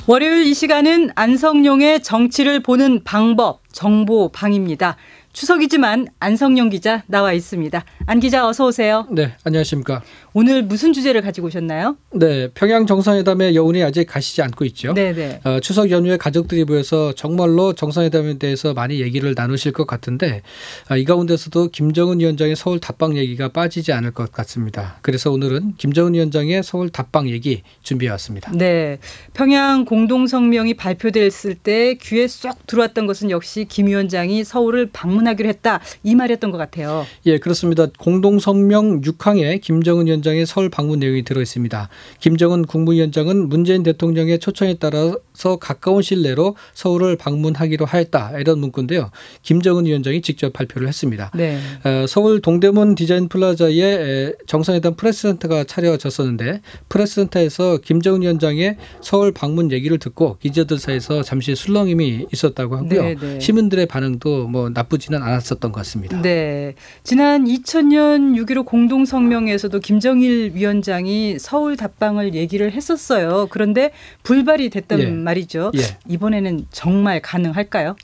월요일 이 시간은 안성룡의 정치를 보는 방법, 정보방입니다. 추석이지만 안성룡 기자 나와 있습니다. 안 기자 어서 오세요. 네, 안녕하십니까. 오늘 무슨 주제를 가지고 오셨나요? 네, 평양 정상회담의 여운이 아직 가시지 않고 있죠. 네네. 추석 연휴에 가족들이 모여서 정말로 정상회담에 대해서 많이 얘기를 나누실 것 같은데 이 가운데서도 김정은 위원장의 서울 답방 얘기가 빠지지 않을 것 같습니다. 그래서 오늘은 김정은 위원장의 서울 답방 얘기 준비해왔습니다. 네, 평양 공동성명이 발표됐을 때 귀에 쏙 들어왔던 것은 역시 김 위원장이 서울을 방문하기로 했다 이 말이었던 것 같아요. 예, 그렇습니다. 공동성명 6항에 김정은 위원장의 서울 방문 내용이 들어있습니다. 김정은 국무위원장은 문재인 대통령의 초청에 따라서 가까운 시일 내로 서울을 방문하기로 하였다 이런 문구인데요. 김정은 위원장이 직접 발표를 했습니다. 네. 서울 동대문 디자인 플라자에 정상회담 프레스센터가 차려졌었는데 프레스센터에서 김정은 위원장의 서울 방문 얘기를 듣고 기자들 사이에서 잠시 술렁임이 있었다고 하고요. 네네. 시민들의 반응도 뭐 나쁘지는 않았었던 것 같습니다. 네, 지난 2000년 6.15 공동성명에서도 김정일 위원장이 서울 답방을 얘기를 했었어요. 그런데 불발이 됐단 말이죠. 이번에는 정말 가능할까요?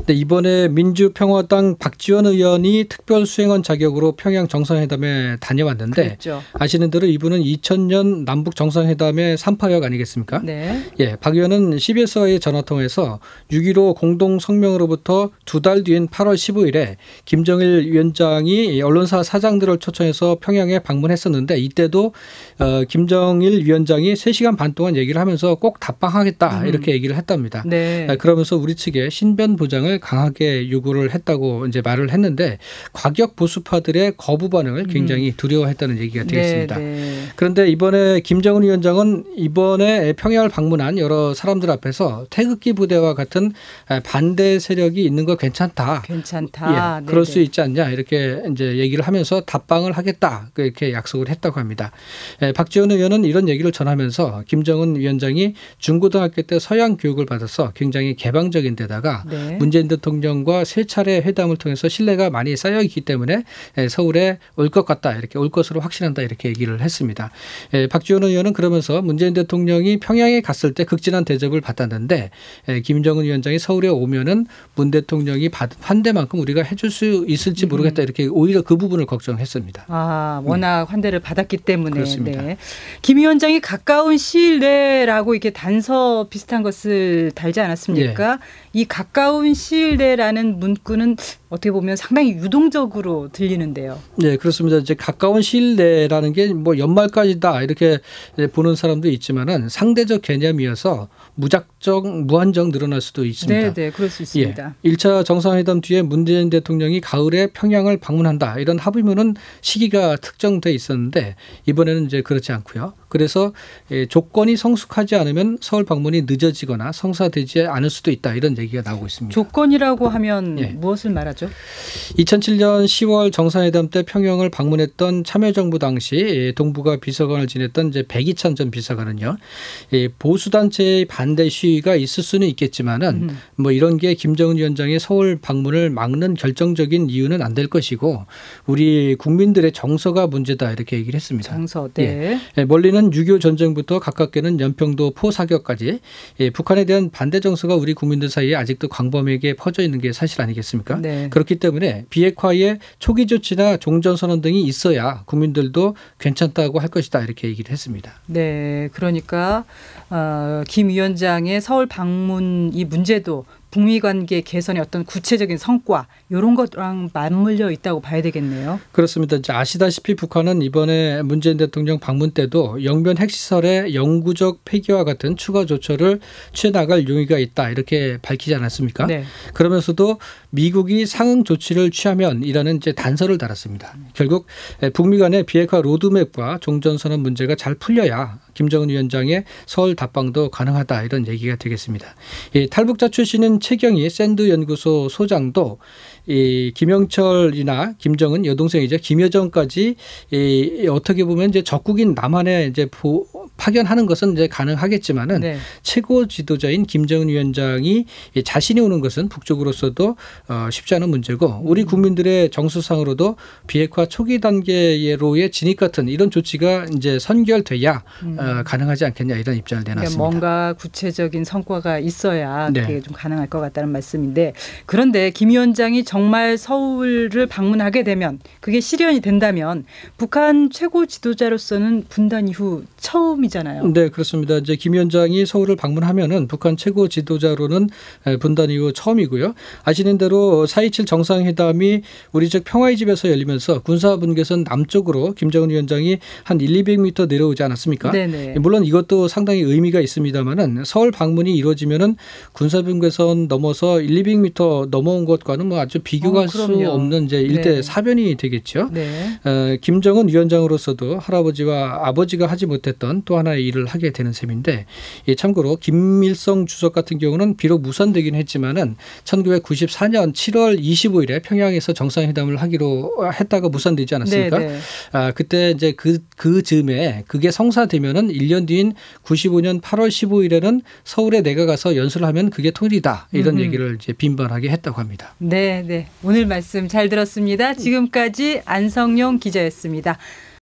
네, 이번에 민주평화당 박지원 의원이 특별수행원 자격으로 평양 정상회담에 다녀왔는데 그랬죠. 아시는 대로 이분은 2000년 남북 정상회담의 3파역 아니겠습니까? 네. 예, 박 의원은 CBS와의 전화통화에서 6.15 공동성명으로부터 두 달 뒤인 8월 15일에 김정일 위원장이 언론사 사장들을 초청해서 평양에 방문했었는데 이때도 김정일 위원장이 3시간 반 동안 얘기를 하면서 꼭 답방하겠다 이렇게 얘기를 했답니다. 네. 그러면서 우리 측에 신변 보장을 강하게 요구를 했다고 이제 말을 했는데 과격 보수파들의 거부 반응을 굉장히 두려워했다는 얘기가 되겠습니다. 그런데 이번에 김정은 위원장은 이번에 평양을 방문한 여러 사람들 앞에서 태극기 부대와 같은 반대 세력이 있는 거 괜찮다. 괜찮다. 예, 그럴 수 있지 않냐 이렇게 이제 얘기를 하면서 답방을 하겠다 이렇게 약속을 했다고 합니다. 박지원 의원은 이런 얘기를 전하면서 김정은 위원장이 중고등학교 때 서양 교육을 받아서 굉장히 개방적인 데다가 문재인 대통령과 3차례 회담을 통해서 신뢰가 많이 쌓여 있기 때문에 서울에 올 것 같다 이렇게 올 것으로 확신한다 이렇게 얘기를 했습니다. 박지원 의원은 그러면서 문재인 대통령이 평양에 갔을 때 극진한 대접을 받았는데 김정은 위원장이 서울에 오면은 문 대통령이 받은 환대만큼 우리가 해줄 수 있을지 모르겠다 이렇게 오히려 그 부분을 걱정했습니다. 아, 워낙 환대를 받았기 때문에. 그렇습니다. 네. 김 위원장이 가까운 시일 내라고 이렇게 단서 비슷한 것을 달지 않았습니까? 이 가까운 시일 내라는 문구는 어떻게 보면 상당히 유동적으로 들리는데요. 네, 그렇습니다. 이제 가까운 시일 내라는 게 뭐 연말까지다 이렇게 보는 사람도 있지만은 상대적 개념이어서 무한정 늘어날 수도 있습니다. 네, 그럴 수 있습니다. 1차 정상회담 뒤에 문재인 대통령이 가을에 평양을 방문한다 이런 합의문은 시기가 특정돼 있었는데 이번에는 이제 그렇지 않고요. 그래서 조건이 성숙하지 않으면 서울 방문이 늦어지거나 성사되지 않을 수도 있다 이런 얘기가 나오고 있습니다. 조건이라고 하면 무엇을 말하죠? 2007년 10월 정상회담 때 평양을 방문했던 참여정부 당시 동북아 비서관을 지냈던 이제 백이찬 전 비서관은요. 보수단체의 반대 시위가 있을 수는 있겠지만은 뭐 이런 게 김정은 위원장의 서울 방문을 막는 결정적인 이유는 안 될 것이고 우리 국민들의 정서가 문제다 이렇게 얘기를 했습니다. 정서, 네. 멀리는 6.25 전쟁부터 가깝게는 연평도 포사격까지 북한에 대한 반대 정서가 우리 국민들 사이에 아직도 광범위하게 퍼져 있는 게 사실 아니겠습니까? 네. 그렇기 때문에 비핵화에 초기 조치나 종전선언 등이 있어야 국민들도 괜찮다고 할 것이다 이렇게 얘기를 했습니다. 네, 그러니까 김 위원장의 서울 방문 이 문제도 북미 관계 개선의 어떤 구체적인 성과 이런 것랑 맞물려 있다고 봐야 되겠네요. 그렇습니다. 이제 아시다시피 북한은 이번에 문재인 대통령 방문 때도 영변 핵시설의 영구적 폐기와 같은 추가 조처를 취해나갈 용의가 있다 이렇게 밝히지 않았습니까? 네. 그러면서도 미국이 상응 조치를 취하면이라는 이제 단서를 달았습니다. 결국 북미 간의 비핵화 로드맵과 종전선언 문제가 잘 풀려야 김정은 위원장의 서울 답방도 가능하다 이런 얘기가 되겠습니다. 탈북자 출신인 최경희 샌드 연구소 소장도 이 김영철이나 김정은 여동생이죠. 김여정까지 어떻게 보면 이제 적국인 남한에 이제 파견하는 것은 이제 가능하겠지만은 네. 최고 지도자인 김정은 위원장이 자신이 오는 것은 북쪽으로서도 쉽지 않은 문제고 우리 국민들의 정서상으로도 비핵화 초기 단계로의 진입 같은 이런 조치가 이제 선결돼야 가능하지 않겠냐 이런 입장을 내놨습니다. 그러니까 뭔가 구체적인 성과가 있어야 그게 네. 좀 가능할 것 같다는 말씀인데 그런데 김 위원장이 정말 서울을 방문하게 되면 그게 실현이 된다면 북한 최고 지도자로서는 분단 이후 처음이잖아요. 네, 그렇습니다. 이제 김 위원장이 서울을 방문하면은 북한 최고 지도자로는 분단 이후 처음이고요. 아시는 대로 4.27 정상회담이 우리 즉 평화의 집에서 열리면서 군사분계선 남쪽으로 김정은 위원장이 한 200m 내려오지 않았습니까? 네네. 물론 이것도 상당히 의미가 있습니다만은 서울 방문이 이루어지면은 군사분계선 넘어서 200m 넘어온 것과는 뭐 아주 비교할 수 없는 이제 일대 사변이 되겠죠. 네. 김정은 위원장으로서도 할아버지와 아버지가 하지 못했던 또 하나의 일을 하게 되는 셈인데 참고로 김일성 주석 같은 경우는 비록 무산되긴 했지만은 1994년 7월 25일에 평양에서 정상회담을 하기로 했다가 무산되지 않았습니까? 그때 이제 그 즈음에 그게 성사되면은 1년 뒤인 95년 8월 15일에는 서울에 내가 가서 연설을 하면 그게 통일이다 이런 얘기를 이제 빈번하게 했다고 합니다. 네, 네. 오늘 말씀 잘 들었습니다. 지금까지 안성용 기자였습니다.